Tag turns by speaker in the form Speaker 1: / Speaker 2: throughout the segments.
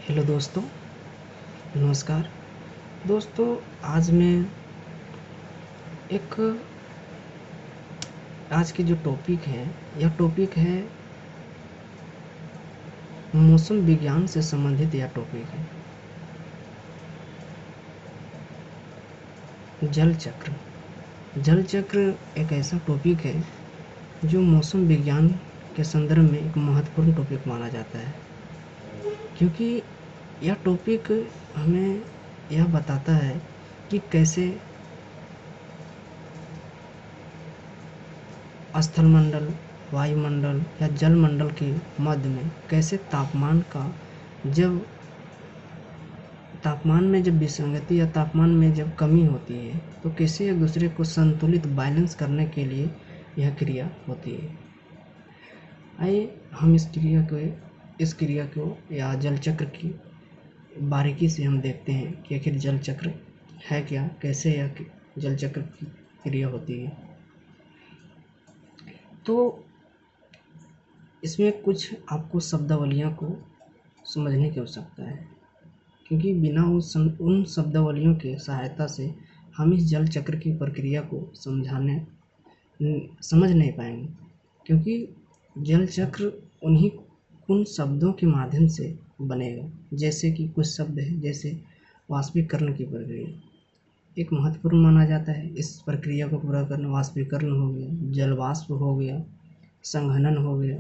Speaker 1: Hello दोस्तों, नमस्कार दोस्तों। आज मैं एक आज की जो टॉपिक है, यह टॉपिक है मौसम विज्ञान से संबंधित। यह टॉपिक है जल चक्र। जल चक्र एक ऐसा टॉपिक है जो मौसम विज्ञान के संदर्भ में एक महत्वपूर्ण टॉपिक माना जाता है, क्योंकि यह टॉपिक हमें यह बताता है कि कैसे स्थलमंडल, वायुमंडल या जलमंडल के मध्य में कैसे तापमान में जब विसंगति या तापमान में जब कमी होती है तो कैसे एक दूसरे को संतुलित बैलेंस करने के लिए यह क्रिया होती है। आइए हम इस क्रिया को या जल चक्र की बारीकी से हम देखते हैं कि आखिर जल चक्र है क्या, कैसे यह जल चक्र की क्रिया होती है। तो इसमें कुछ आपको शब्दावलियों को समझने की आवश्यकता है, क्योंकि बिना उन शब्दावलियों के सहायता से हम इस जल चक्र की प्रक्रिया को समझ नहीं पाएंगे। क्योंकि जल चक्र उन शब्दों के माध्यम से बनेगा, जैसे कि कुछ शब्द है, जैसे वाष्पीकरण की प्रक्रिया एक महत्वपूर्ण माना जाता है। इस प्रक्रिया को पूरा करना वाष्पीकरण हो गया, जलवाष्प हो गया, संघनन हो गया,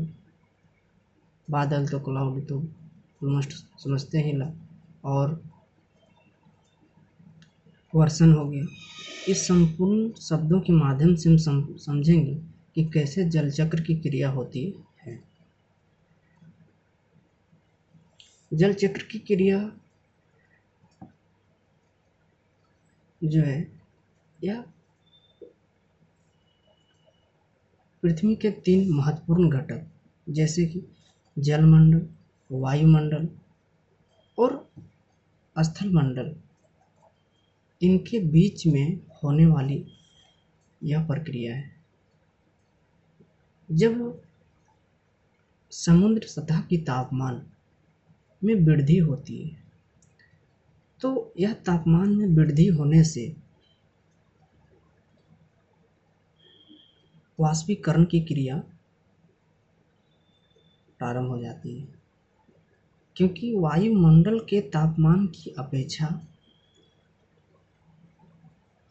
Speaker 1: बादल तो क्लाउड तो ऑलमोस्ट समझते ही ला, और वर्षण हो गया। इस संपूर्ण शब्दों के माध्यम से हम समझेंगे कि कैसे जल चक्र की क्रिया होती है। जल चक्र की क्रिया जो है, यह पृथ्वी के 3 महत्वपूर्ण घटक जैसे कि जलमंडल, वायुमंडल और स्थलमंडल, इनके बीच में होने वाली यह प्रक्रिया है। जब समुद्र सतह की तापमान में वृद्धि होती है तो यह तापमान में वृद्धि होने से वाष्पीकरण की क्रिया प्रारंभ हो जाती है, क्योंकि वायुमंडल के तापमान की अपेक्षा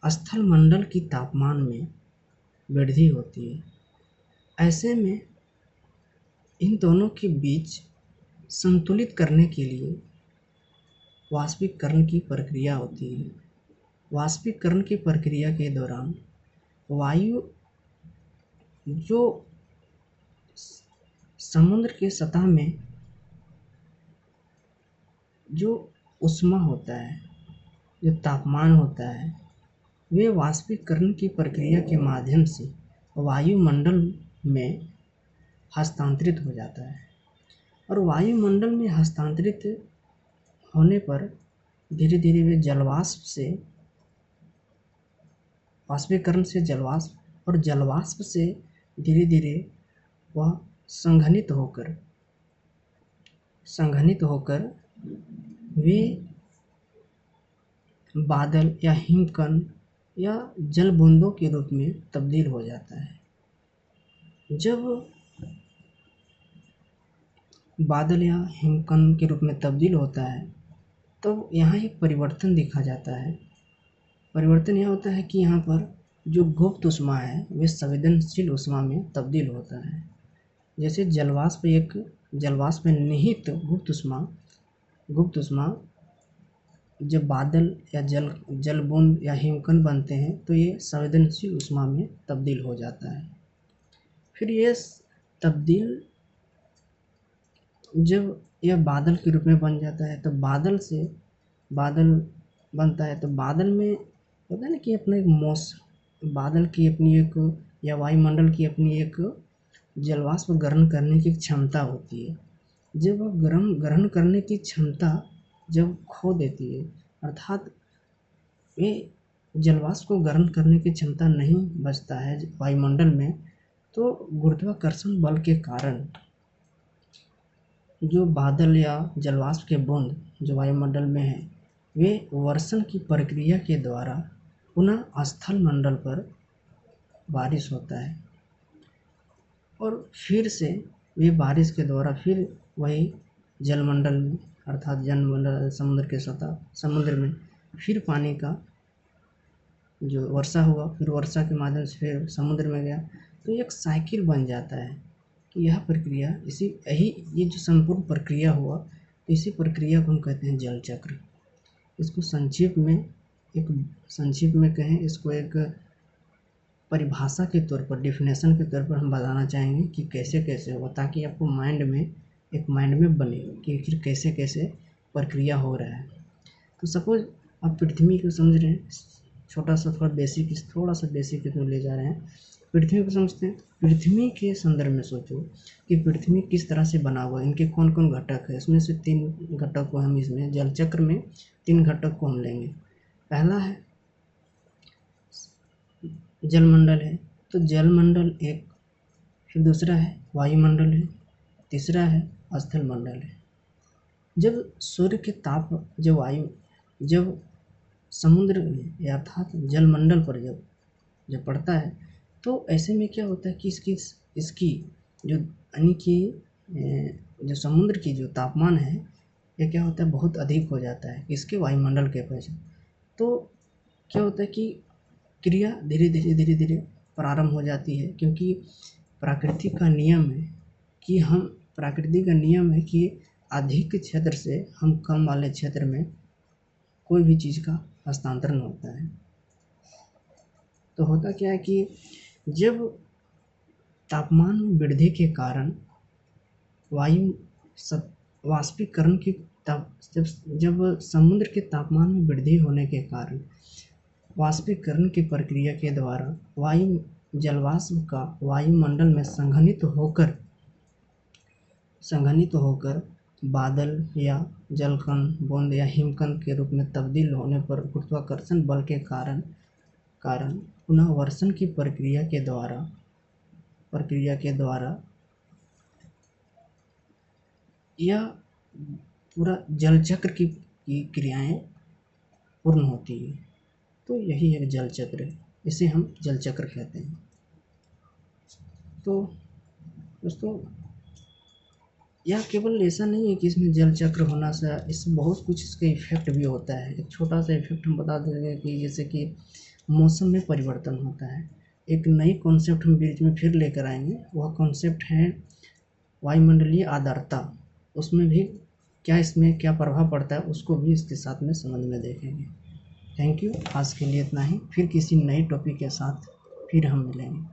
Speaker 1: स्थलमंडल की तापमान में वृद्धि होती है। ऐसे में इन दोनों के बीच संतुलित करने के लिए वाष्पीकरण की प्रक्रिया होती है। वाष्पीकरण की प्रक्रिया के दौरान वायु जो समुद्र के सतह में जो ऊष्मा होता है, जो तापमान होता है, वे वाष्पीकरण की प्रक्रिया के माध्यम से वायुमंडल में हस्तांतरित हो जाता है, और वायुमंडल में हस्तांतरित होने पर धीरे धीरे वे वाष्पीकरण से जलवाष्प, और जलवाष्प से धीरे धीरे वह संघनित होकर वे बादल या हिमकण या जल बूंदों के रूप में तब्दील हो जाता है। जब बादल या हिमकण के रूप में तब्दील होता है तो यहाँ एक परिवर्तन देखा जाता है। परिवर्तन यह होता है कि यहाँ पर जो गुप्त ऊष्मा है वे संवेदनशील ऊष्मा में तब्दील होता है। जैसे जलवाष्प में निहित गुप्त ऊष्मा जब बादल या जल बूंद या हिमकण बनते हैं तो ये संवेदनशील ऊष्मा में तब्दील हो जाता है। फिर ये तब्दील जब यह बादल के रूप में बन जाता है तो बादल बनता है, तो बादल में होता है ना कि अपना एक बादल की अपनी एक या वायुमंडल की अपनी एक जलवाष्प ग्रहण करने की क्षमता होती है। जब वह ग्रहण करने की क्षमता जब खो देती है, अर्थात वे जलवाष्प को ग्रहण करने की क्षमता नहीं बचता है वायुमंडल में, तो गुरुत्वाकर्षण बल के कारण जो बादल या जलवाष्प के बूंद जो वायुमंडल में हैं वे वर्षण की प्रक्रिया के द्वारा पुनः स्थल मंडल पर बारिश होता है और फिर से वे बारिश के द्वारा फिर वही जलमंडल में अर्थात जलमंडल समुद्र के सतह समुद्र में फिर पानी का जो वर्षा हुआ फिर वर्षा के माध्यम से फिर समुद्र में गया। तो एक साइकिल बन जाता है कि यह प्रक्रिया इसी यही ये जो संपूर्ण प्रक्रिया हुआ तो इसी प्रक्रिया को हम कहते हैं जल चक्र। इसको संक्षेप में कहें, इसको एक परिभाषा के तौर पर डेफिनेशन के तौर पर हम बताना चाहेंगे कि कैसे कैसे होगा, ताकि आपको माइंड में बने कि फिर कैसे कैसे प्रक्रिया हो रहा है। तो सपोज आप पृथ्वी को समझ रहे हैं, थोड़ा सा बेसिक इसमें ले जा रहे हैं। पृथ्वी को समझते हैं, पृथ्वी के संदर्भ में सोचो कि पृथ्वी किस तरह से बना हुआ है, इनके कौन कौन घटक है। इसमें से 3 घटक को हम इसमें जल चक्र में 3 घटक को हम लेंगे। पहला है जलमंडल है, तो जलमंडल एक, फिर दूसरा है वायुमंडल है, तीसरा है स्थल मंडल है। जब सूर्य के ताप जब समुद्र में अर्थात जलमंडल पर जब पड़ता है तो ऐसे में क्या होता है कि इसकी जो यानी कि जो समुद्र की जो तापमान है ये क्या होता है बहुत अधिक हो जाता है इसके वायुमंडल के अपेक्षा। तो क्या होता है कि क्रिया धीरे धीरे प्रारंभ हो जाती है, क्योंकि प्रकृति का नियम है कि अधिक क्षेत्र से हम कम वाले क्षेत्र में कोई भी चीज़ का हस्तांतरण होता है। तो होता क्या है कि जब तापमान में वृद्धि के कारण वाष्पीकरण की जब समुद्र के तापमान में वृद्धि होने के कारण वाष्पीकरण की प्रक्रिया के द्वारा जलवाष्प का वायुमंडल में संघनित होकर बादल या जलकण बूंद या हिमकण के रूप में तब्दील होने पर गुरुत्वाकर्षण बल के कारण पुनः वर्षण की प्रक्रिया के द्वारा यह पूरा जल चक्र की क्रियाएं पूर्ण होती है। तो यही एक जल चक्र है, इसे हम जल चक्र कहते हैं। तो दोस्तों यह केवल ऐसा नहीं है कि इसमें जल चक्र होना से इससे बहुत कुछ इसका इफेक्ट भी होता है। एक छोटा सा इफेक्ट हम बता देंगे कि जैसे कि मौसम में परिवर्तन होता है। एक नई कॉन्सेप्ट हम बीच में फिर लेकर आएंगे, वह कॉन्सेप्ट है वायुमंडलीय आर्द्रता। उसमें भी इसमें क्या प्रभाव पड़ता है उसको भी इसके साथ में समझ में देखेंगे। थैंक यू, आज के लिए इतना ही। फिर किसी नए टॉपिक के साथ फिर हम मिलेंगे।